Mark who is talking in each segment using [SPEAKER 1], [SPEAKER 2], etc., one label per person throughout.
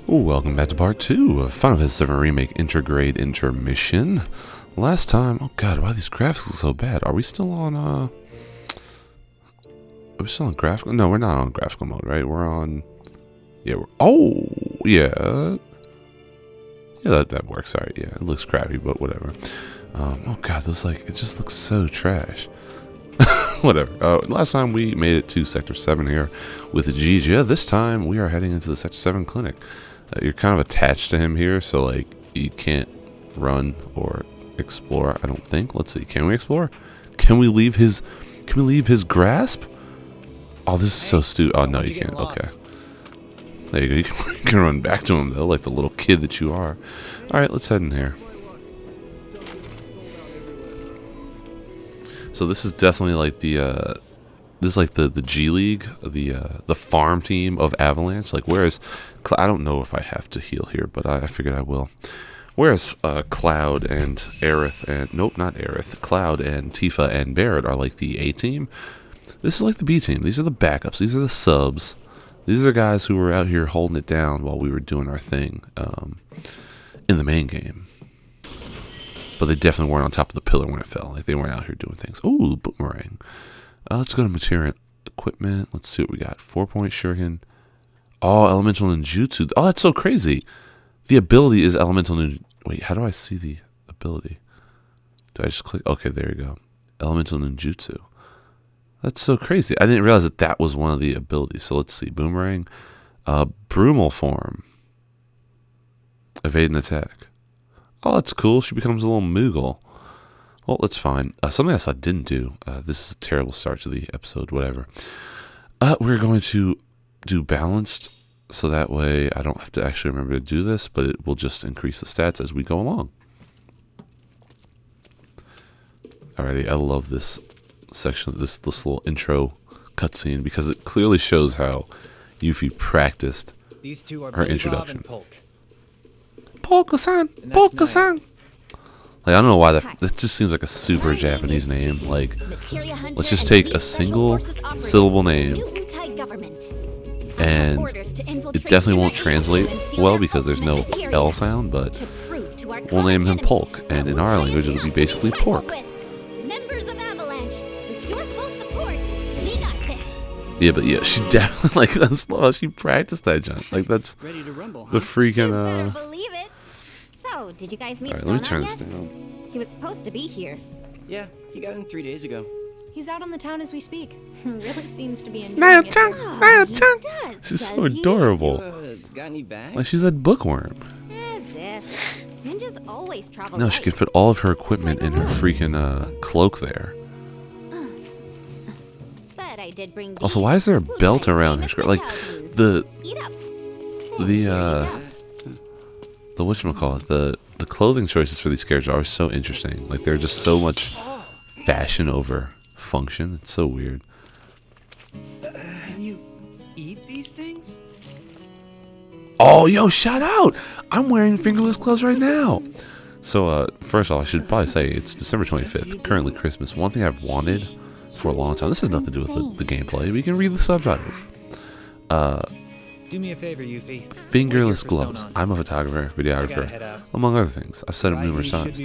[SPEAKER 1] Welcome back to part 2 of Final Fantasy VII Remake Intermission. Last time, oh god, why are these graphics look so bad? Are we still on, Are we still on graphical? No, we're not on graphical mode, right? We're on, yeah, yeah, that works, alright, yeah, it looks crappy, but whatever. Oh god, those, like, it just looks so trash. Whatever. Last time we made it to Sector 7 here with Gigi. This time we are heading into the Sector 7 clinic. You're kind of attached to him here, so like you can't run or explore. I don't think. Let's see. Can we explore? Can we leave his grasp? Oh, this is so stupid. Oh no, you can't. Okay. There you go. You can run back to him though, like the little kid that you are. All right, let's head in here. So this is definitely like the this is like the G League, the farm team of Avalanche. Like, whereas I don't know if I have to heal here, but I figured I will. Whereas Cloud and Aerith and nope, not Aerith, Cloud and Tifa and Barrett are like the A team. This is like the B team. These are the backups. These are the subs. These are the guys who were out here holding it down while we were doing our thing in the main game. But they definitely weren't on top of the pillar when it fell. Like, they weren't out here doing things. Ooh, boomerang. Let's go to material equipment. Let's see what we got. 4-point shuriken. Oh, elemental ninjutsu. Oh, that's so crazy. The ability is elemental ninjutsu. Wait, how do I see the ability? Do I just click? Okay, there you go. Elemental ninjutsu. That's so crazy. I didn't realize that that was one of the abilities. So let's see. Boomerang. Brumal form. Evade and attack. Oh, that's cool. She becomes a little Moogle. Well, that's fine. Something else I didn't do. This is a terrible start to the episode, whatever. We're going to do balanced, so that way I don't have to actually remember to do this, but it will just increase the stats as we go along. Alrighty, I love this section, this little intro cutscene, because it clearly shows how Yuffie practiced her introduction. Polka-san! Polka-san! Like, I don't know why that just seems like a super Japanese name. Like, let's just take a single syllable name, and it definitely won't translate well because there's no L sound, but we'll name him Polk, and in our language it'll be basically pork. Yeah, but yeah, she definitely, like, that's how she practiced that junk. Like, that's the freaking,
[SPEAKER 2] So, did you guys meet?
[SPEAKER 1] Alright, let me turn this down.
[SPEAKER 2] He was supposed to be here.
[SPEAKER 3] Yeah, he got in 3 days ago.
[SPEAKER 2] He's out on the town as we speak. Really seems to be enjoying it. Oh,
[SPEAKER 1] She's so adorable.
[SPEAKER 3] Got any bags?
[SPEAKER 1] Like, she's that bookworm.
[SPEAKER 2] As if. Ninjas always travel.
[SPEAKER 1] No, she could fit all of her equipment in her freaking cloak there.
[SPEAKER 2] But I did bring.
[SPEAKER 1] Also, why is there a belt around her skirt? Like, the whatchamacallit, the clothing choices for these characters are so interesting. Like, they're just so much fashion over function. It's so weird.
[SPEAKER 3] And you eat these things?
[SPEAKER 1] Oh, yo, shout out! I'm wearing fingerless gloves right now. So, first off, I should probably say it's December 25th, currently Christmas. One thing I've wanted for a long time. This has nothing to do with the gameplay. We can read the subtitles.
[SPEAKER 3] Do me a favor, Yuffie.
[SPEAKER 1] Fingerless gloves. I'm a photographer, videographer, among other things. I've said it numerous times.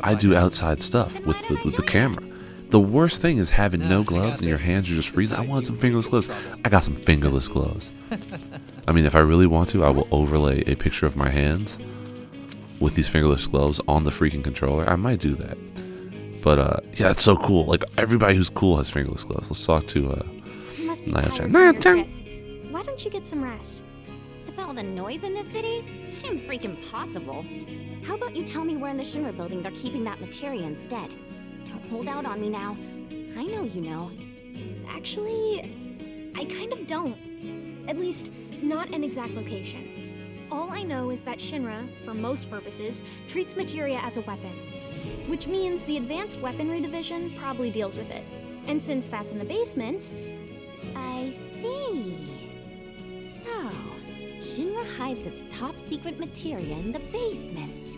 [SPEAKER 1] I do outside stuff with the camera. The worst thing is having no gloves and your hands are just freezing. I want some fingerless gloves. I got some fingerless gloves. I mean, if I really want to, I will overlay a picture of my hands with these fingerless gloves on the freaking controller. I might do that. But, yeah, it's so cool. Like, everybody who's cool has fingerless gloves. Let's talk to, Naya-chan. Naya-chan!
[SPEAKER 2] Why don't you get some rest? With all the noise in this city, I'm freaking possible. How about you tell me where in the Shinra building they're keeping that materia instead? Don't hold out on me now. I know you know. Actually, I kind of don't. At least, not an exact location. All I know is that Shinra, for most purposes, treats materia as a weapon. Which means the Advanced Weaponry Division probably deals with it. And since that's in the basement, I see. So, Shinra hides its top secret materia in the basement.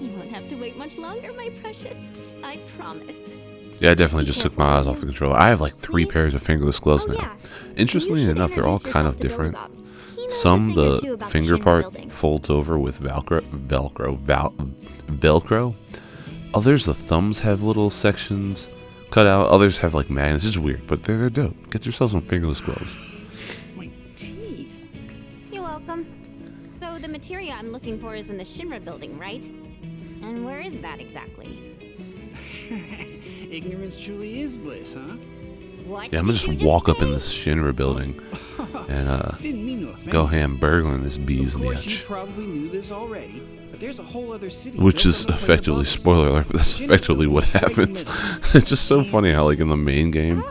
[SPEAKER 2] You won't have to wait much longer, my precious. I promise.
[SPEAKER 1] Yeah, I definitely just took my eyes off the controller. I have like 3 pairs of fingerless gloves
[SPEAKER 2] Oh,
[SPEAKER 1] now.
[SPEAKER 2] yeah.
[SPEAKER 1] Interestingly
[SPEAKER 2] You should
[SPEAKER 1] enough, they're all
[SPEAKER 2] introduce
[SPEAKER 1] kind
[SPEAKER 2] yourself
[SPEAKER 1] of
[SPEAKER 2] to Billy
[SPEAKER 1] different.
[SPEAKER 2] Bob. He knows
[SPEAKER 1] Some
[SPEAKER 2] a thing or
[SPEAKER 1] the
[SPEAKER 2] two about
[SPEAKER 1] finger
[SPEAKER 2] Shinra
[SPEAKER 1] part
[SPEAKER 2] building.
[SPEAKER 1] folds over with Velcro. Others, the thumbs have little sections cut out. Others have like magnets. It's weird, but they're dope. Get yourself some fingerless gloves.
[SPEAKER 3] My teeth.
[SPEAKER 2] You're welcome. So the materia I'm looking for is in the Shinra building, right? And where is that exactly?
[SPEAKER 3] Ignorance truly is bliss, huh?
[SPEAKER 2] What?
[SPEAKER 1] Yeah, I'm gonna
[SPEAKER 2] did you
[SPEAKER 1] just walk up
[SPEAKER 2] say?
[SPEAKER 1] in this Shinra building and
[SPEAKER 3] Didn't mean to offend
[SPEAKER 1] go
[SPEAKER 3] you.
[SPEAKER 1] ham burgling this bee's
[SPEAKER 3] Of course, you
[SPEAKER 1] niche.
[SPEAKER 3] probably knew this already, but there's a whole other city.
[SPEAKER 1] Which
[SPEAKER 3] built
[SPEAKER 1] is
[SPEAKER 3] on the plane
[SPEAKER 1] effectively,
[SPEAKER 3] above us.
[SPEAKER 1] spoiler alert, but that's
[SPEAKER 3] Shinra
[SPEAKER 1] effectively what
[SPEAKER 3] building right in the
[SPEAKER 1] happens.
[SPEAKER 3] middle.
[SPEAKER 1] It's just so funny how, like, in the main game,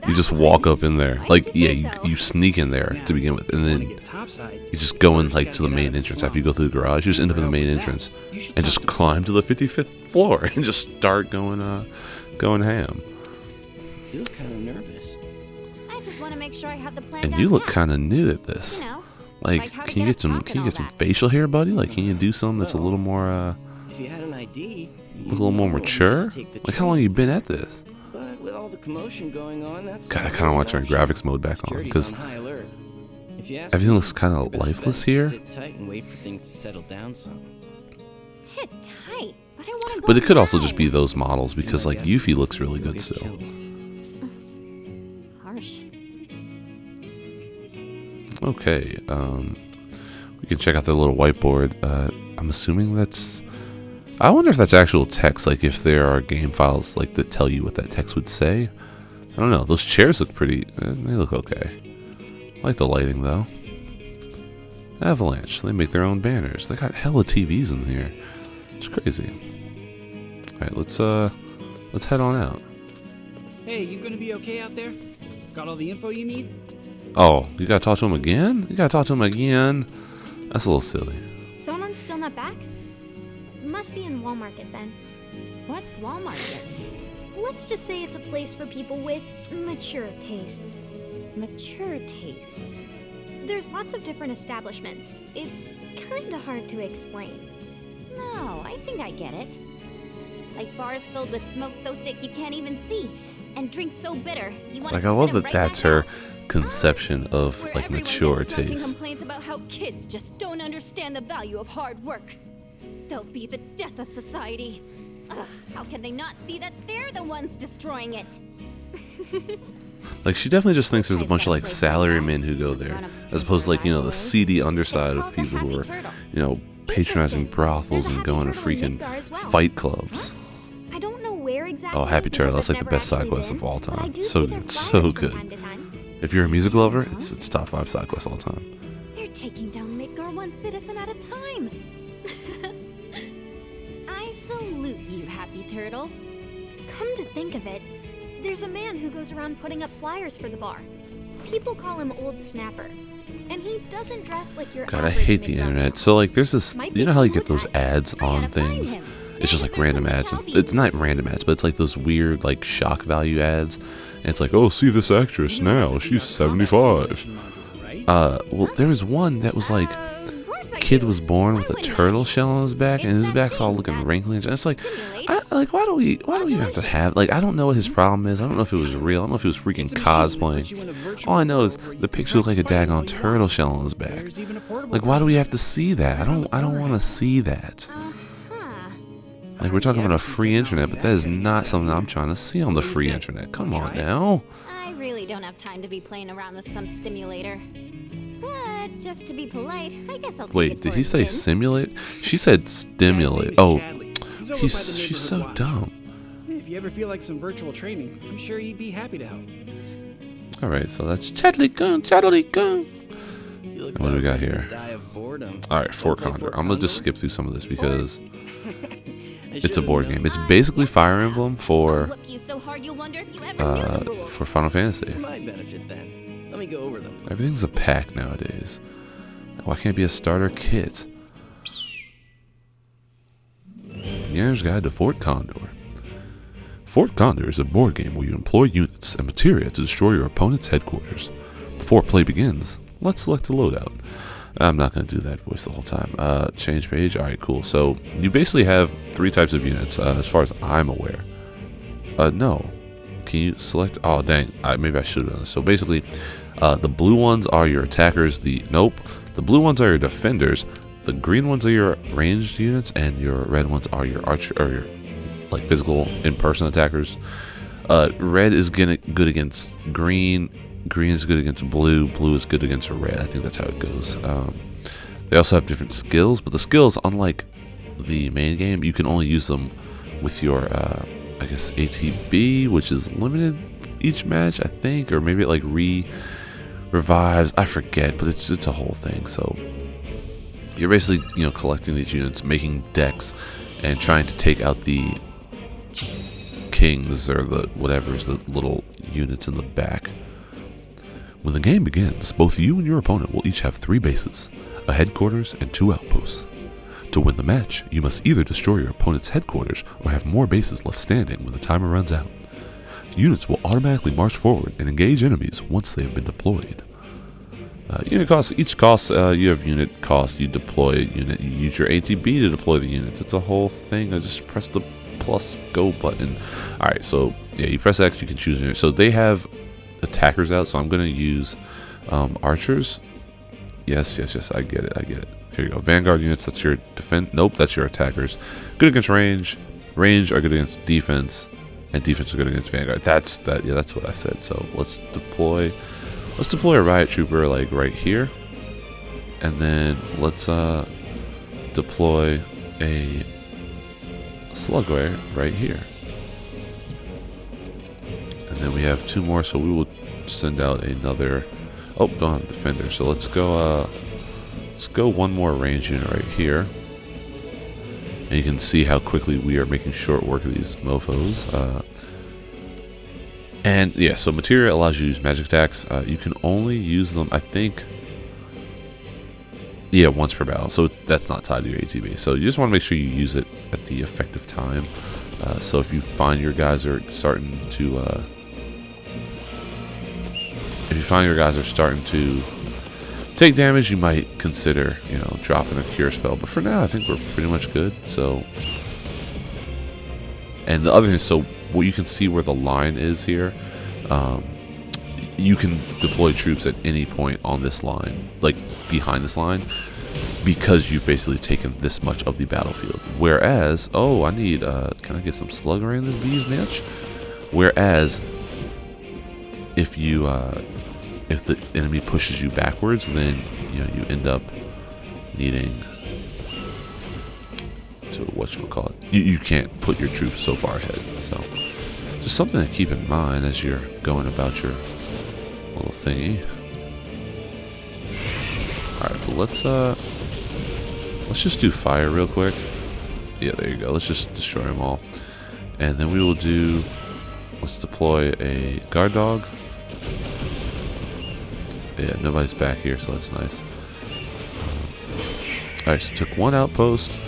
[SPEAKER 1] you just walk up in there. Like, yeah, you sneak in there to begin with, and
[SPEAKER 3] Wanna
[SPEAKER 1] then
[SPEAKER 3] get topside?
[SPEAKER 1] you just go in,
[SPEAKER 3] First,
[SPEAKER 1] like,
[SPEAKER 3] gotta
[SPEAKER 1] to the
[SPEAKER 3] get out
[SPEAKER 1] main
[SPEAKER 3] of the
[SPEAKER 1] entrance. After you go
[SPEAKER 3] slums.
[SPEAKER 1] through the garage, you just end up in the main
[SPEAKER 3] Well,
[SPEAKER 1] entrance
[SPEAKER 3] you should
[SPEAKER 1] and
[SPEAKER 3] talk
[SPEAKER 1] just
[SPEAKER 3] to
[SPEAKER 1] climb to the 55th floor and just start going ham.
[SPEAKER 3] You look kind of nervous.
[SPEAKER 2] I just want to make sure I have the plan
[SPEAKER 1] And
[SPEAKER 2] down
[SPEAKER 1] you look
[SPEAKER 2] pat.
[SPEAKER 1] kind of new at this.
[SPEAKER 2] You know,
[SPEAKER 1] Like,
[SPEAKER 2] how to
[SPEAKER 1] can you
[SPEAKER 2] get
[SPEAKER 1] get some?
[SPEAKER 2] up top
[SPEAKER 1] Can you
[SPEAKER 2] and
[SPEAKER 1] get some
[SPEAKER 2] all that.
[SPEAKER 1] facial hair, buddy? Like, can you do something that's a little more,
[SPEAKER 3] If you had an ID,
[SPEAKER 1] a little more mature? Like, how long you been at this?
[SPEAKER 3] But with all the commotion going on, that's
[SPEAKER 1] God, I
[SPEAKER 3] not
[SPEAKER 1] kind of want to
[SPEAKER 3] really
[SPEAKER 1] turn
[SPEAKER 3] an option.
[SPEAKER 1] graphics mode back on
[SPEAKER 3] Security's
[SPEAKER 1] because
[SPEAKER 3] on high alert. If you ask
[SPEAKER 1] everything
[SPEAKER 3] me,
[SPEAKER 1] looks kind
[SPEAKER 3] your
[SPEAKER 1] of
[SPEAKER 3] best bet
[SPEAKER 1] lifeless
[SPEAKER 3] is to
[SPEAKER 1] here.
[SPEAKER 3] Sit tight and wait for things to settle down some.
[SPEAKER 2] Sit tight, but I want to go.
[SPEAKER 1] But it could also
[SPEAKER 2] now.
[SPEAKER 1] just be those models because, like, Yuffie looks really
[SPEAKER 3] You'll
[SPEAKER 1] good
[SPEAKER 3] get
[SPEAKER 1] still.
[SPEAKER 3] killed.
[SPEAKER 2] Harsh.
[SPEAKER 1] Okay, we can check out their little whiteboard. I'm assuming that's. I wonder if that's actual text. Like, if there are game files like that tell you what that text would say. I don't know. Those chairs look pretty. They look okay. I like the lighting though. Avalanche. They make their own banners. They got hella TVs in here. It's crazy. All right, let's head on out.
[SPEAKER 3] Hey, you gonna be okay out there? Got all the info you need?
[SPEAKER 1] Oh, you gotta talk to him again? You gotta talk to him again? That's a little silly.
[SPEAKER 2] Sonon's still not back? Must be in Wall Market then. What's Wall Market? Let's just say it's a place for people with mature tastes. Mature tastes. There's lots of different establishments. It's kinda hard to explain. No, I think I get it. Like bars filled with smoke so thick you can't even see, and drinks so bitter you want
[SPEAKER 1] Like,
[SPEAKER 2] to
[SPEAKER 1] I love
[SPEAKER 2] spit 'em
[SPEAKER 1] that
[SPEAKER 2] right
[SPEAKER 1] that's
[SPEAKER 2] back
[SPEAKER 1] her
[SPEAKER 2] out.
[SPEAKER 1] conception of,
[SPEAKER 2] Where
[SPEAKER 1] like,
[SPEAKER 2] everyone
[SPEAKER 1] mature
[SPEAKER 2] gets drunk and
[SPEAKER 1] taste.
[SPEAKER 2] complains about how kids just don't understand the value of hard work. They'll be the death of society. Ugh, how can they not see that they're the ones destroying it?
[SPEAKER 1] Like, she definitely just thinks there's a bunch of, like, salarymen who go there, as opposed to, like, you know, the seedy underside of people who are, you know, patronizing brothels and going to freaking fight clubs.
[SPEAKER 2] I don't know where exactly.
[SPEAKER 1] Oh, Happy Turtle, that's like the best side quest of all time. So good, so good. If you're a music lover, it's top 5 side quest all time.
[SPEAKER 2] They're taking down Midgar one citizen at a time. I salute you, Happy Turtle. Come to think of it, there's a man who goes around putting up flyers for the bar. People call him Old Snapper, and he doesn't dress like your
[SPEAKER 1] God, I
[SPEAKER 2] average
[SPEAKER 1] hate the
[SPEAKER 2] Midgar
[SPEAKER 1] internet.
[SPEAKER 2] cop.
[SPEAKER 1] So, like, there's this,
[SPEAKER 2] Might
[SPEAKER 1] you
[SPEAKER 2] be
[SPEAKER 1] know how you
[SPEAKER 2] cool
[SPEAKER 1] get those
[SPEAKER 2] with that.
[SPEAKER 1] ads
[SPEAKER 2] I
[SPEAKER 1] on
[SPEAKER 2] gotta find
[SPEAKER 1] things?
[SPEAKER 2] him.
[SPEAKER 1] It's just
[SPEAKER 2] Maybe
[SPEAKER 1] like random
[SPEAKER 2] some
[SPEAKER 1] ads.
[SPEAKER 2] chubby
[SPEAKER 1] It's not random ads, but it's like those weird, like, shock value ads. And it's like, oh, see this actress now. She's 75. Well, there was one that was like,
[SPEAKER 2] Of course I
[SPEAKER 1] kid
[SPEAKER 2] do.
[SPEAKER 1] was born
[SPEAKER 2] Why
[SPEAKER 1] with a
[SPEAKER 2] wouldn't I?
[SPEAKER 1] turtle shell on his back, and
[SPEAKER 2] It's
[SPEAKER 1] his
[SPEAKER 2] that
[SPEAKER 1] back's all
[SPEAKER 2] thing
[SPEAKER 1] looking
[SPEAKER 2] that
[SPEAKER 1] wrinkly. And it's like,
[SPEAKER 2] stimulates
[SPEAKER 1] why do we have to have, like, I don't know what his problem is. I don't know if it was real. I don't know if he was freaking cosplaying. All I know is the picture looked like a daggone turtle shell on his back. Like, why do we have to see that? I don't want to see that.
[SPEAKER 2] Uh-huh.
[SPEAKER 1] Like, we're talking about a free internet, but that is not something I'm trying to see on the free internet. Come on now.
[SPEAKER 2] I really don't have time to be playing around with some stimulator. But just to be polite, I guess I'll take it
[SPEAKER 1] Wait,
[SPEAKER 2] for
[SPEAKER 1] did
[SPEAKER 2] a
[SPEAKER 1] he say
[SPEAKER 2] spin.
[SPEAKER 1] simulate? She said stimulate. Oh, she's so dumb.
[SPEAKER 3] If you ever feel like some virtual training, I'm sure he'd be happy to help.
[SPEAKER 1] All right, so that's Chattly-kun, Chattly-kun.
[SPEAKER 3] You
[SPEAKER 1] What do we got here?
[SPEAKER 3] Die of boredom.
[SPEAKER 1] All right, Fort
[SPEAKER 3] Don't play
[SPEAKER 1] Condor.
[SPEAKER 3] Fort
[SPEAKER 1] I'm gonna just
[SPEAKER 3] Condor?
[SPEAKER 1] skip through some of this because
[SPEAKER 3] I
[SPEAKER 1] it's a
[SPEAKER 3] should've
[SPEAKER 1] board
[SPEAKER 3] known.
[SPEAKER 1] game. It's basically Fire Emblem
[SPEAKER 2] I'll
[SPEAKER 1] for
[SPEAKER 2] whoop you so hard you'll wonder if you ever knew the rules.
[SPEAKER 1] Final Fantasy.
[SPEAKER 3] For my benefit, then. Let me go over them.
[SPEAKER 1] Everything's a pack nowadays. Why can't it be a starter kit? Beginner's Guide to Fort Condor. Fort Condor is a board game where you employ units and materia to destroy your opponent's headquarters. Before play begins, let's select a loadout. I'm not going to do that voice the whole time. Change page. All right, cool. So you basically have 3 types of units, as far as I'm aware. No. can you select? Oh dang, maybe I should have done this. So basically, the blue ones are your attackers. The blue ones are your defenders. The green ones are your ranged units, and your red ones are your archer or your like physical in-person attackers. Red is good against green. Green is good against blue. Blue is good against red. I think that's how it goes. They also have different skills, but the skills, unlike the main game, you can only use them with your, I guess, ATB, which is limited each match, I think, or maybe it like revives. I forget, but it's a whole thing. So you're basically, collecting these units, making decks, and trying to take out the kings or the little units in the back. When the game begins, both you and your opponent will each have 3 bases, a headquarters, and 2 outposts. To win the match, you must either destroy your opponent's headquarters or have more bases left standing when the timer runs out. Units will automatically march forward and engage enemies once they have been deployed. Unit cost. Each cost, you have unit cost. You deploy a unit. You use your ATB to deploy the units. It's a whole thing. I just press the plus go button. All right, so yeah, you press X. You can choose unit. So they have attackers out. So I'm gonna use archers. Yes. I get it. Here you go. Vanguard units. That's your defense. Nope, that's your attackers. Good against range. Range are good against defense, and defense are good against vanguard. That's what I said. So let's deploy. Let's deploy a riot trooper like right here, and then let's deploy a slugware right here, and then we have 2 more. So we will send out another. Oh, don't have defender. So let's go. Let's go 1 more range unit right here, and you can see how quickly we are making short work of these mofos. And yeah, so materia allows you to use magic attacks. You can only use them, I think, once per battle. So that's not tied to your ATB. So you just want to make sure you use it at the effective time. So if you find your guys are starting to, take damage, you might consider, dropping a cure spell. But for now, I think we're pretty much good. So, and the other thing is, so what you can see where the line is here, you can deploy troops at any point on this line, like behind this line, because you've basically taken this much of the battlefield. Whereas, I need, can I get some slugger in this bee's niche? Whereas, if the enemy pushes you backwards, then you end up needing to whatchamacallit. You can't put your troops so far ahead. So just something to keep in mind as you're going about your little thingy. Alright, but let's just do fire real quick. Yeah, there you go. Let's just destroy them all. And then we will let's deploy a guard dog. Yeah, nobody's back here, so that's nice. Alright, so took 1 outpost.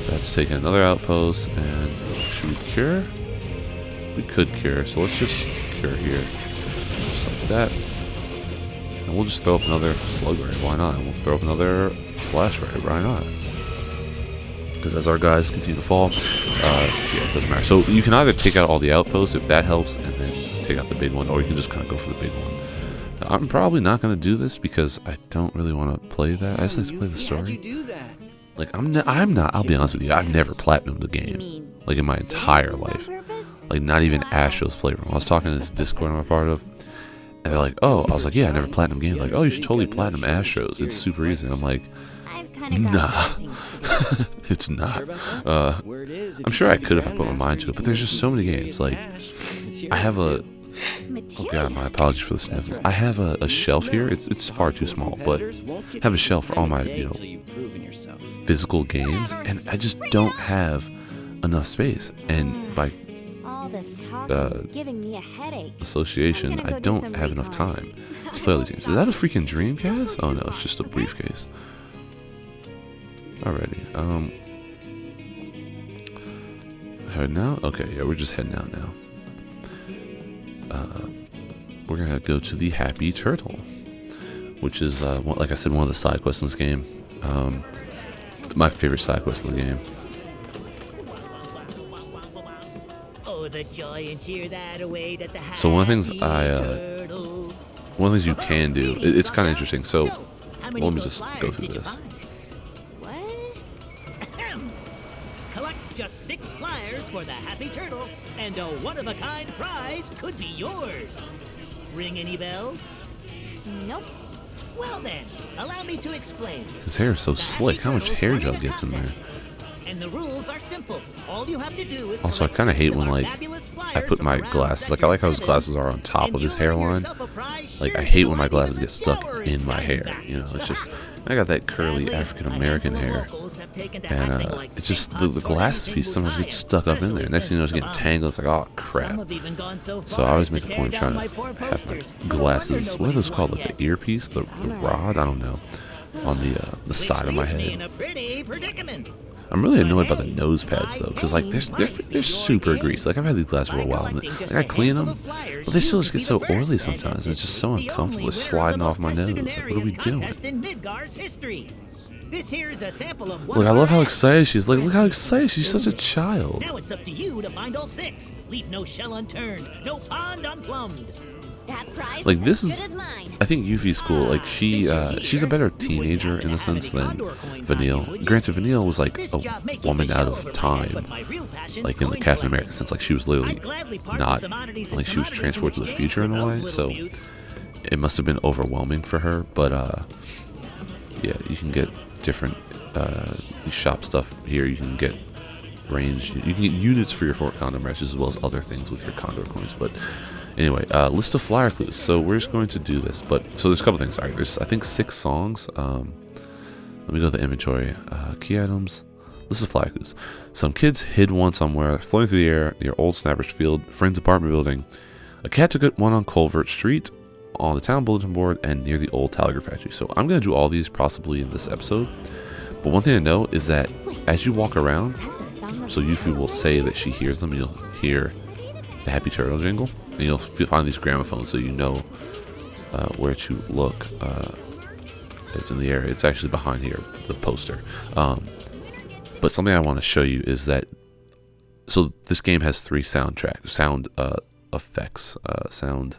[SPEAKER 1] That's taking another outpost, and should we cure? We could cure, so let's just cure here. Just like that. And we'll just throw up another slug ray, why not? And we'll throw up another flash ray, why not? Because as our guys continue to fall, it doesn't matter. So you can either take out all the outposts if that helps, and then take out the big one, or you can just kind of go for the big one. I'm probably not going to do this because I don't really want to play that. I just like to play the story.
[SPEAKER 3] How'd you do that?
[SPEAKER 1] Like, I'm not, I'll be honest with you, I've never platinumed the game. Like, in my entire life. Like, not even Astro's Playroom. I was talking to this Discord I'm a part of, and they're like, I was like, yeah, I never platinum games. Like, you should totally platinum Astros. It's super easy. And I'm like, nah. It's not. I'm sure I could if I put my mind to it, but there's just so many games. Like, I have a... Oh god, my apologies for the sniffles. I have a shelf here. It's far too small, but I have a shelf for all my physical games, and I just don't have enough space. And by association, I don't have enough time to play all these games. Is that a freaking Dreamcast? Oh no, it's just a briefcase. Alrighty. Head now? Okay, yeah, we're just heading out now. We're gonna go to the Happy Turtle, which is, like I said, one of the side quests in this game. My favorite side quest in the game.
[SPEAKER 4] the joy and cheer that await at the
[SPEAKER 1] So one of the things
[SPEAKER 4] turtle.
[SPEAKER 1] one of the things you can do, it's kind of interesting. So
[SPEAKER 4] How many
[SPEAKER 1] let
[SPEAKER 4] of
[SPEAKER 1] me
[SPEAKER 4] those
[SPEAKER 1] just
[SPEAKER 4] flyers
[SPEAKER 1] go through
[SPEAKER 4] did you
[SPEAKER 1] this.
[SPEAKER 4] find?
[SPEAKER 2] What?
[SPEAKER 4] Ahem. Collect just 6 flyers for the Happy Turtle, and a one-of-a-kind prize could be yours. Ring any bells?
[SPEAKER 2] Nope.
[SPEAKER 4] Well then, allow me to explain.
[SPEAKER 1] His hair is so
[SPEAKER 4] The
[SPEAKER 1] slick.
[SPEAKER 4] Happy
[SPEAKER 1] How much
[SPEAKER 4] Turtle's
[SPEAKER 1] hair
[SPEAKER 4] running
[SPEAKER 1] gel
[SPEAKER 4] a
[SPEAKER 1] gets in there?
[SPEAKER 4] contest, and the rules are simple. All you have to do is
[SPEAKER 1] Also, I
[SPEAKER 4] collect
[SPEAKER 1] kind of
[SPEAKER 4] 6
[SPEAKER 1] hate
[SPEAKER 4] of
[SPEAKER 1] when
[SPEAKER 4] our
[SPEAKER 1] like
[SPEAKER 4] fabulous
[SPEAKER 1] I
[SPEAKER 4] flyers
[SPEAKER 1] put
[SPEAKER 4] from
[SPEAKER 1] my
[SPEAKER 4] the rounds
[SPEAKER 1] glasses.
[SPEAKER 4] that
[SPEAKER 1] Like I like how
[SPEAKER 4] you're
[SPEAKER 1] his
[SPEAKER 4] set in,
[SPEAKER 1] glasses are on top
[SPEAKER 4] and
[SPEAKER 1] of his
[SPEAKER 4] you'll earn
[SPEAKER 1] hairline.
[SPEAKER 4] yourself a prize
[SPEAKER 1] Like
[SPEAKER 4] sure
[SPEAKER 1] I
[SPEAKER 4] to
[SPEAKER 1] hate
[SPEAKER 4] go
[SPEAKER 1] when my
[SPEAKER 4] on
[SPEAKER 1] glasses
[SPEAKER 4] even
[SPEAKER 1] get
[SPEAKER 4] the
[SPEAKER 1] stuck
[SPEAKER 4] shower
[SPEAKER 1] in
[SPEAKER 4] is
[SPEAKER 1] my
[SPEAKER 4] coming
[SPEAKER 1] hair.
[SPEAKER 4] back.
[SPEAKER 1] You know, it's just I got that curly
[SPEAKER 4] Sadly,
[SPEAKER 1] African
[SPEAKER 4] a
[SPEAKER 1] American
[SPEAKER 4] handful of
[SPEAKER 1] hair,
[SPEAKER 4] locals have taken to
[SPEAKER 1] and
[SPEAKER 4] acting like
[SPEAKER 1] it's just
[SPEAKER 4] sick
[SPEAKER 1] the
[SPEAKER 4] pups
[SPEAKER 1] glasses
[SPEAKER 4] toward
[SPEAKER 1] piece
[SPEAKER 4] anything
[SPEAKER 1] sometimes
[SPEAKER 4] we'll
[SPEAKER 1] gets
[SPEAKER 4] tie,
[SPEAKER 1] stuck up in there.
[SPEAKER 4] especially
[SPEAKER 1] Next thing you know, it's
[SPEAKER 4] since
[SPEAKER 1] getting
[SPEAKER 4] the
[SPEAKER 1] tangled. It's like, oh
[SPEAKER 4] Some
[SPEAKER 1] crap.
[SPEAKER 4] have even gone so
[SPEAKER 1] So I
[SPEAKER 4] far
[SPEAKER 1] always
[SPEAKER 4] as
[SPEAKER 1] make
[SPEAKER 4] to
[SPEAKER 1] a
[SPEAKER 4] tear
[SPEAKER 1] point of
[SPEAKER 4] down
[SPEAKER 1] trying
[SPEAKER 4] my
[SPEAKER 1] to
[SPEAKER 4] poor
[SPEAKER 1] have my
[SPEAKER 4] posters. No wonder
[SPEAKER 1] glasses. What are
[SPEAKER 4] nobody's
[SPEAKER 1] those called?
[SPEAKER 4] won
[SPEAKER 1] Like
[SPEAKER 4] yet.
[SPEAKER 1] the earpiece, the rod? I don't know. On the
[SPEAKER 4] Which
[SPEAKER 1] side of my
[SPEAKER 4] leaves me in
[SPEAKER 1] head.
[SPEAKER 4] a pretty predicament.
[SPEAKER 1] I'm really
[SPEAKER 4] But
[SPEAKER 1] annoyed by the
[SPEAKER 4] hey,
[SPEAKER 1] nose pads though, because like
[SPEAKER 4] my
[SPEAKER 1] they're
[SPEAKER 4] pain might be
[SPEAKER 1] they're super
[SPEAKER 4] your
[SPEAKER 1] greasy. Like I've had these glasses for a
[SPEAKER 4] By
[SPEAKER 1] while, and
[SPEAKER 4] collecting just
[SPEAKER 1] like I
[SPEAKER 4] a
[SPEAKER 1] clean
[SPEAKER 4] handful
[SPEAKER 1] them,
[SPEAKER 4] of flyers,
[SPEAKER 1] but they
[SPEAKER 4] you
[SPEAKER 1] still
[SPEAKER 4] could
[SPEAKER 1] just
[SPEAKER 4] be
[SPEAKER 1] get
[SPEAKER 4] the
[SPEAKER 1] so
[SPEAKER 4] first
[SPEAKER 1] oily
[SPEAKER 4] and
[SPEAKER 1] sometimes. It's just so
[SPEAKER 4] officially the
[SPEAKER 1] uncomfortable.
[SPEAKER 4] only
[SPEAKER 1] It's
[SPEAKER 4] winner of
[SPEAKER 1] sliding
[SPEAKER 4] the
[SPEAKER 1] off my
[SPEAKER 4] most
[SPEAKER 1] nose.
[SPEAKER 4] tested
[SPEAKER 1] Like, what are we
[SPEAKER 4] areas
[SPEAKER 1] doing?
[SPEAKER 4] contest in Midgar's history. This here's a sample of one
[SPEAKER 1] Look, I
[SPEAKER 4] of
[SPEAKER 1] love
[SPEAKER 4] our
[SPEAKER 1] how
[SPEAKER 4] acts.
[SPEAKER 1] excited she is. Like, look how excited she's. Such a child.
[SPEAKER 4] Now it's up to you to find all 6. Leave no shell unturned, no pond unplumbed.
[SPEAKER 2] That prize
[SPEAKER 1] Like,
[SPEAKER 2] is
[SPEAKER 1] this
[SPEAKER 2] as
[SPEAKER 1] is-
[SPEAKER 2] good as mine.
[SPEAKER 1] I think Yuffie's cool. Like she's a better teenager in a sense than Vanille. Granted, Vanille was like a woman out of time, like in the Captain America sense. Like she was literally not like she was transported to the future in a way. So it must have been overwhelming for her. But yeah, you can get different you shop stuff here. You can get range. You can get units for your Fort Condom matches as well as other things with your Condor coins. But anyway, list of flyer clues. So we're just going to do this. But so there's a couple things. All right, there's I think 6 songs. Let me go to the inventory. Key items. List of flyer clues. Some kids hid one somewhere, floating through the air near Old Snappers Field, friend's apartment building. A cat took one on Culvert Street, on the town bulletin board, and near the old Telegraph factory. So I'm going to do all these possibly in this episode. But one thing I know is that as you walk around, so Yuffie will say that she hears them, you'll hear the Happy Turtle jingle, and you'll find these gramophones so you know where to look. It's in the area. It's actually behind here, the poster. But something I want to show you is that, so this game has 3 sound effects, sound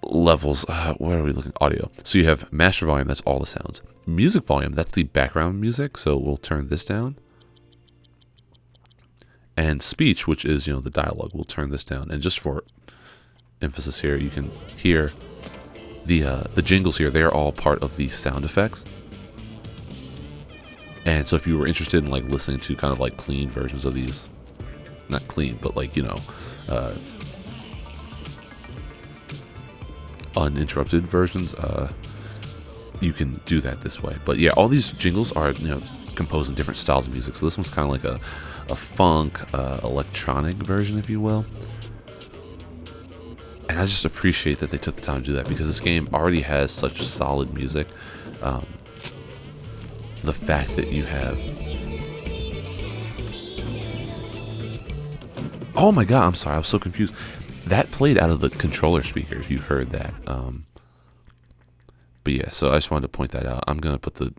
[SPEAKER 1] levels. Where are we looking? Audio. So you have master volume, that's all the sounds. Music volume, that's the background music. So we'll turn this down. And speech, which is, the dialogue, we'll turn this down. And just for emphasis here, you can hear the jingles here. They are all part of the sound effects. And so if you were interested in like listening to kind of like clean versions of these, not clean, but like, uninterrupted versions, you can do that this way. But yeah, all these jingles are, composed in different styles of music. So this one's kind of like a funk, electronic version, if you will. And I just appreciate that they took the time to do that, because this game already has such solid music. The fact that you have... Oh my god, I'm sorry, I was so confused. That played out of the controller speaker, if you heard that. But yeah, so I just wanted to point that out. I'm going to put the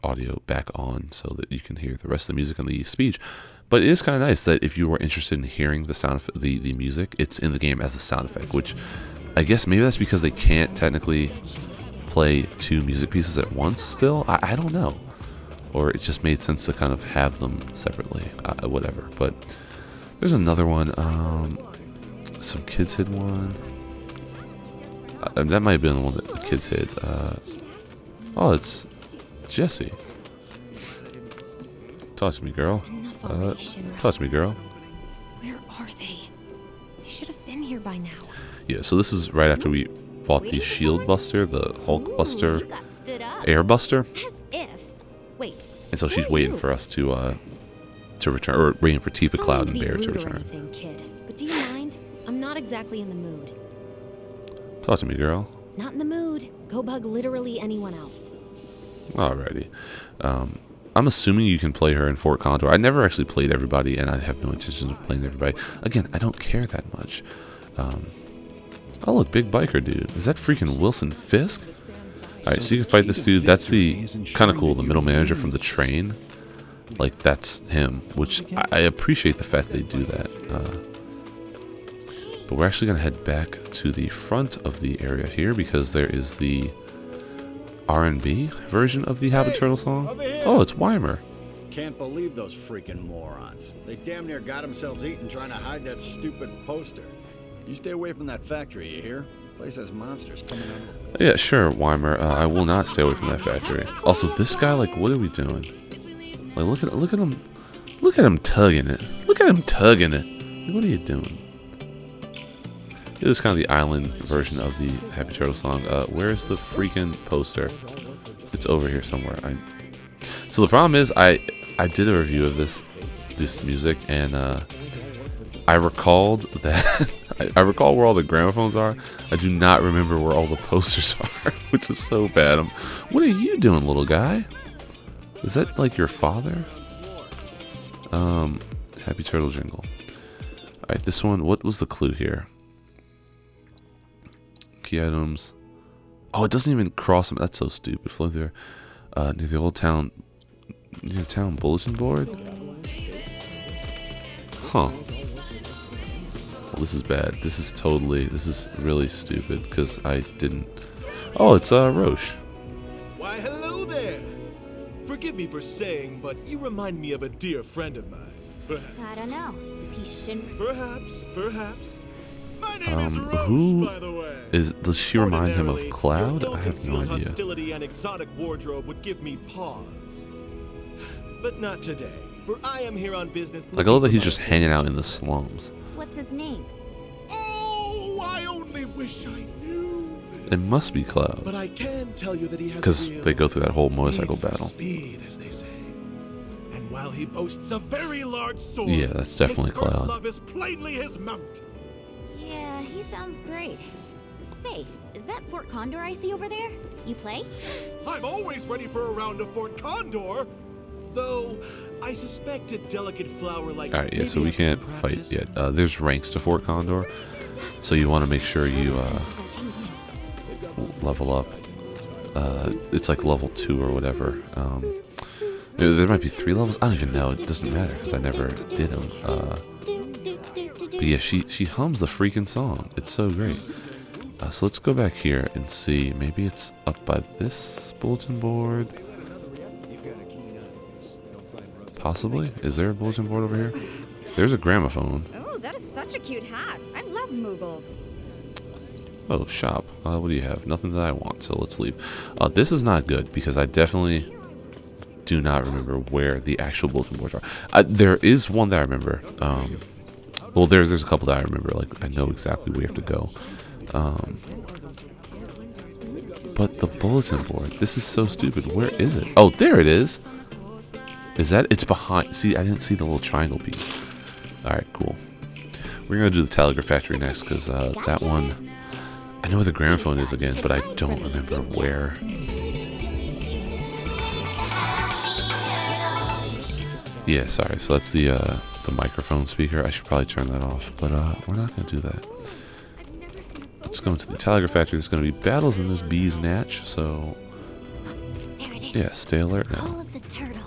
[SPEAKER 1] audio back on so that you can hear the rest of the music and the speech. But it is kind of nice that if you were interested in hearing the sound, the music, it's in the game as a sound effect, which I guess maybe that's because they can't technically play 2 music pieces at once still. I don't know. Or it just made sense to kind of have them separately. Whatever. But there's another one. Some kids hid one. That might have been the one that the kids hid. Oh, it's Jesse. Touch me, girl. Touch me, girl.
[SPEAKER 2] Where are they? They should have been here by now.
[SPEAKER 1] Yeah, so this is right after we fought the Shield Buster, the Hulk Buster,
[SPEAKER 2] You got stood up.
[SPEAKER 1] Air Buster.
[SPEAKER 2] As if. Wait.
[SPEAKER 1] And so she's
[SPEAKER 2] who are
[SPEAKER 1] waiting
[SPEAKER 2] you?
[SPEAKER 1] for us to return, or waiting for Tifa,
[SPEAKER 2] Don't
[SPEAKER 1] Cloud,
[SPEAKER 2] mean
[SPEAKER 1] and
[SPEAKER 2] to be
[SPEAKER 1] Bear to
[SPEAKER 2] rude or
[SPEAKER 1] return.
[SPEAKER 2] anything, kid, but do you mind? I'm not exactly in the mood.
[SPEAKER 1] Talk to me, girl.
[SPEAKER 2] Not in the mood. Go bug literally anyone else.
[SPEAKER 1] Alrighty. I'm assuming you can play her in Fort Condor. I never actually played everybody, and I have no intention of playing everybody. Again, I don't care that much. Oh, look, big biker dude. Is that freaking Wilson Fisk? Alright, so you can fight this dude. That's the kind of cool, the middle manager from the train. like that's him, which I appreciate the fact they do that. But we're actually going to head back to the front of the area here because there is the R&B version of the Happy Turtle song. Oh, it's Weimer.
[SPEAKER 5] Can't believe those freaking morons. They damn near got themselves eaten trying to hide that stupid poster. You stay away from that factory, you hear? Place has monsters coming out.
[SPEAKER 1] Yeah, sure, Weimer. I will not stay away from that factory. Also, this guy, like, what are we doing? Like, look at him. Look at him tugging it. Look at him tugging it. Like, what are you doing? It is kind of the island version of the Happy Turtle song. Where's the freaking poster? It's over here somewhere. So the problem is, I did a review of this music, and I recalled that I recall where all the gramophones are. I do not remember where all the posters are, which is so bad. What are you doing, little guy? Is that like your father? Happy Turtle jingle. All right, this one. What was the clue here? Key items. Oh, it doesn't even cross them. That's so stupid. Flow through near the old town. Near the town bulletin board. Huh. Well, this is bad. This is really stupid because I didn't. Oh, it's Roche.
[SPEAKER 6] Why, hello there. Forgive me for saying, but you remind me of a dear friend of mine.
[SPEAKER 2] I don't know. Is he Shin?
[SPEAKER 6] Perhaps. My name is Roche,
[SPEAKER 1] who
[SPEAKER 6] by the way.
[SPEAKER 1] does she remind him of
[SPEAKER 6] Ordinarily,
[SPEAKER 1] Cloud?
[SPEAKER 6] your
[SPEAKER 1] I have no
[SPEAKER 6] ill-concealed
[SPEAKER 1] idea.
[SPEAKER 6] hostility and exotic wardrobe would give me pause. But not today, for I am here on business.
[SPEAKER 1] Like, I love that he's just hanging out in the slums.
[SPEAKER 2] What's his name?
[SPEAKER 6] Oh, I only wish I knew.
[SPEAKER 1] It must be Cloud.
[SPEAKER 6] But I can tell you that he has
[SPEAKER 1] Because
[SPEAKER 6] real
[SPEAKER 1] they go through that whole motorcycle
[SPEAKER 6] need for
[SPEAKER 1] battle.
[SPEAKER 6] Speed, as they say. And while he boasts a very large sword,
[SPEAKER 1] Yeah, that's definitely
[SPEAKER 6] his first
[SPEAKER 1] Cloud.
[SPEAKER 6] love is plainly his mount.
[SPEAKER 2] Yeah, he sounds great. Say, is that Fort Condor I see over there? You play?
[SPEAKER 6] I'm always ready for a round of Fort Condor, though I suspect a delicate flower like.
[SPEAKER 1] Alright, yeah, so we can't fight yet. There's ranks to Fort Condor, so you want to make sure you level up. It's like level 2 or whatever. There might be 3 levels. I don't even know. It doesn't matter because I never did them. But yeah, she hums the freaking song. It's so great. So let's go back here and see. Maybe it's up by this bulletin board. Possibly. Is there a bulletin board over here? There's a gramophone.
[SPEAKER 7] Oh, that is such a cute hat. I love Moogles.
[SPEAKER 1] Oh, shop. What do you have? Nothing that I want, so let's leave. This is not good because I definitely do not remember where the actual bulletin boards are. There is one that I remember. Well, there's a couple that I remember. Like, I know exactly where you have to go. But the bulletin board, this is so stupid. Where is it? Oh, there it is. Is that? It's behind. See, I didn't see the little triangle piece. Alright, cool. We're going to do the Telegraph Factory next because that one, I know where the gramophone is again, but I don't remember where. Yeah, sorry. So that's the microphone speaker. I should probably turn that off, but we're not going to do that. Let's go into the Telegraph Factory. There's going to be battles in this bee's natch, so
[SPEAKER 2] There it is.
[SPEAKER 1] yeah, stay alert
[SPEAKER 2] Call
[SPEAKER 1] now.
[SPEAKER 2] of the Turtle.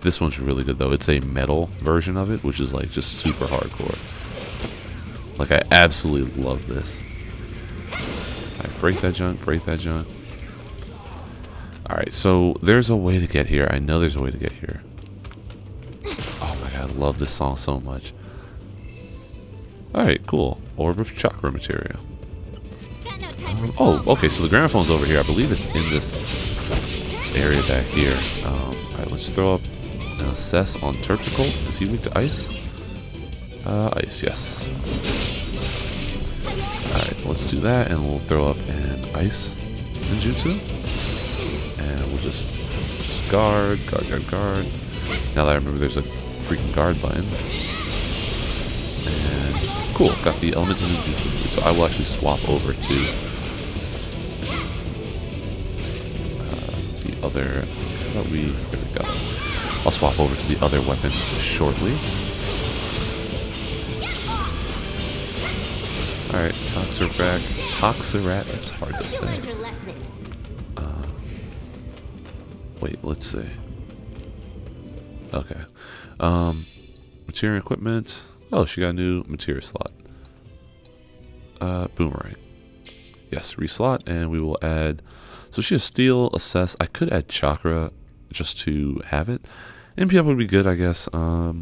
[SPEAKER 1] This one's really good though. It's a metal version of it, which is like just super hardcore. Like, I absolutely love this. Alright, break that junk, break that junk. Alright, so there's a way to get here. I know there's a way to get here. Oh my god, I love this song so much. Alright, cool. Orb of chakra material.
[SPEAKER 2] Got no time for
[SPEAKER 1] Oh,
[SPEAKER 2] small
[SPEAKER 1] okay, so the gramophone's over here. I believe it's in this area back here. Alright, let's throw up an assess on Terpsichore. Is he weak to ice? Ice, yes. Alright, let's do that, and we'll throw up an ice ninjutsu. And we'll just guard. Now that I remember, there's a freaking guard button. And cool, got the elemental ninjutsu. So I will actually swap over to the other. There we go. I'll swap over to the other weapon shortly. Alright, Toxarat, that's hard to say.
[SPEAKER 2] Learned her lesson.
[SPEAKER 1] Wait, let's see. Okay. Material equipment. Oh, she got a new material slot. Boomerang. Yes, reslot, and we will add. So she has steel, assess. I could add chakra just to have it. NPM would be good, I guess. I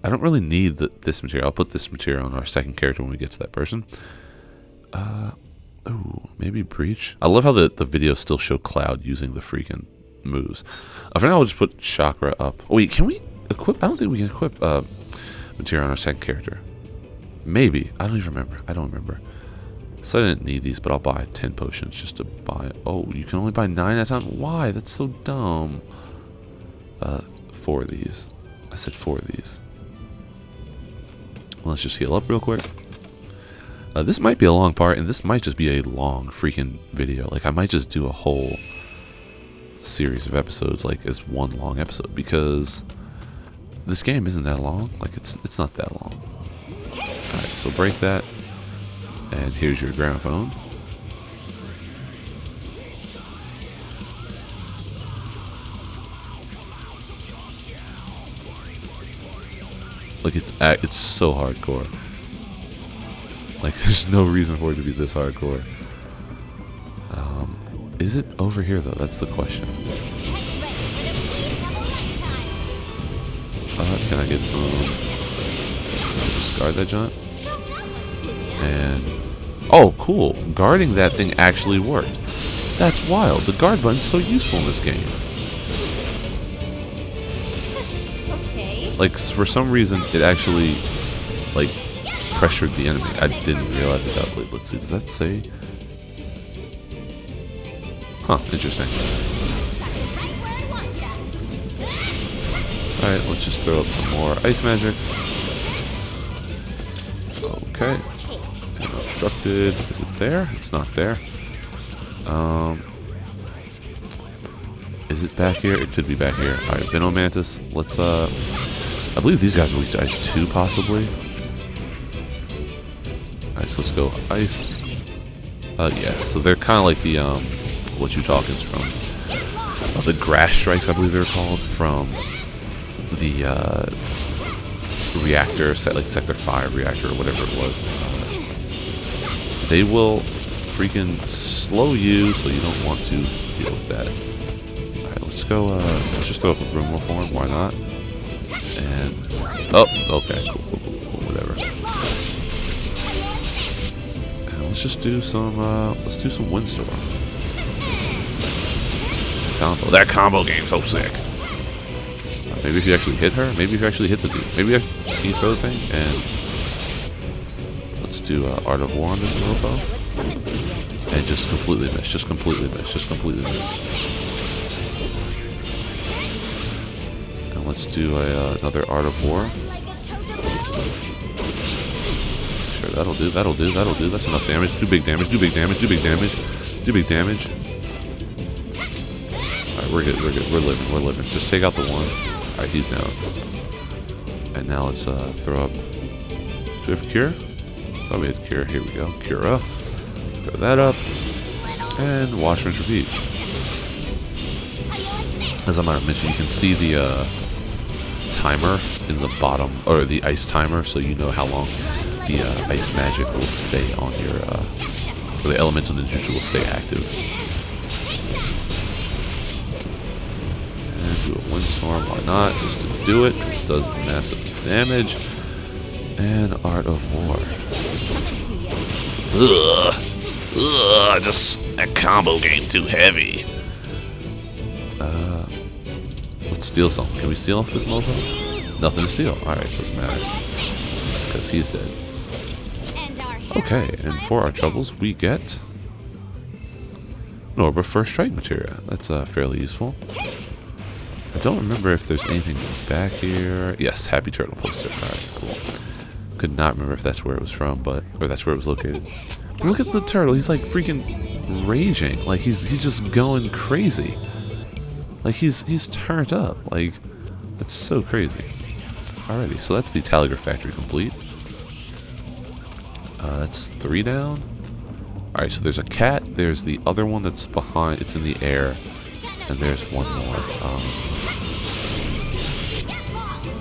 [SPEAKER 1] don't really need this material. I'll put this material on our second character when we get to that person. Ooh, maybe breach. I love how the videos still show Cloud using the freaking moves. For now, we'll just put chakra up. Oh, wait, can we equip? I don't think we can equip material on our second character. Maybe. I don't even remember. I don't remember. So I didn't need these, but I'll buy 10 potions just to buy. Oh, you can only buy 9 at a time? Why? That's so dumb. 4 of these. I said 4 of these. Let's just heal up real quick. This might be a long part, and this might just be a long freaking video. Like, I might just do a whole series of episodes, like, as one long episode, because this game isn't that long. Like, it's not that long. Alright, so break that. And here's your gramophone. Like, it's so hardcore. Like, there's no reason for it to be this hardcore. Is it over here, though? That's the question. Can I get some... Just guard that giant? And... Oh, cool. Guarding that thing actually worked. That's wild. The guard button's so useful in this game.
[SPEAKER 7] Okay.
[SPEAKER 1] Like, for some reason, it actually, like, pressured the enemy. I didn't realize it that way. Let's see. Does that say? Huh. Interesting. Alright, let's just throw up some more ice magic. Okay. And obstructed. Is it there? It's not there. Is it back here? It could be back here. Alright, Venomantis. Let's, I believe these guys are weak to ice too, possibly. Alright, so let's go ice. Yeah, so they're kind of like the, what you talking's from. The grass strikes, I believe they're called, from the, reactor, like Sector 5 reactor or whatever it was. They will freaking slow you, so you don't want to deal with that. Alright, let's go, let's just throw up a Brumal form, why not? And, oh, okay, cool, whatever. And let's just do some, Windstorm. That combo game's so sick. Maybe if you actually hit her, maybe if you actually hit the dude. Maybe you throw the thing, and let's do Art of War on this mofo. And just completely miss, just completely miss, just completely miss. And let's do another Art of War. Sure, that'll do, that'll do, that'll do. That's enough damage. Do big damage, do big damage, do big damage, do big damage. Alright, we're good, we're good, we're living, we're living. Just take out the one. Alright, he's down. And now let's throw up. Do we have Cure? Oh, we had Cure. Here we go. Cura. Throw that up. And wash, rinse, repeat. As I might have mentioned, you can see the timer in the bottom, or the ice timer, so you know how long the ice magic will stay on your, or the elemental ninjutsu will stay active. Do a Windstorm, why not? Just to do it, because it does massive damage. And Art of War. Ugh. Ugh, just that combo game too heavy. Let's steal something. Can we steal off this mofo? Nothing to steal. Alright, doesn't matter. Because he's dead. Okay, and for our troubles, we get Norba First Strike Materia. That's fairly useful. I don't remember if there's anything back here. Yes, Happy Turtle poster. Alright, cool. Could not remember if that's where it was from, but or that's where it was located. But look at the turtle. He's like freaking raging. Like he's just going crazy. Like he's turned up. Like it's so crazy. Alrighty, so that's the Telegraph Factory complete. That's 3 down. Alright, so there's a cat. There's the other one that's behind. It's in the air. And there's one more.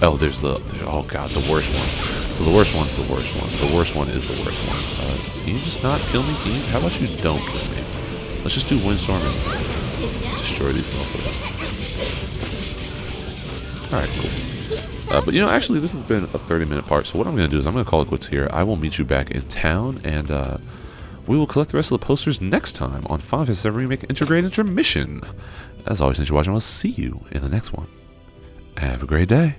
[SPEAKER 1] Oh, oh god, the worst one. So the worst one's the worst one. The worst one is the worst one. Can you just not kill me? How about you don't kill me? Let's just do Windstorm and destroy these motherfuckers. Alright, cool. But actually, this has been a 30-minute part, so what I'm going to do is I'm going to call it quits here. I will meet you back in town, and we will collect the rest of the posters next time on Final Fantasy VII Remake Intermission. As always, thanks for watching. I'll see you in the next one. Have a great day.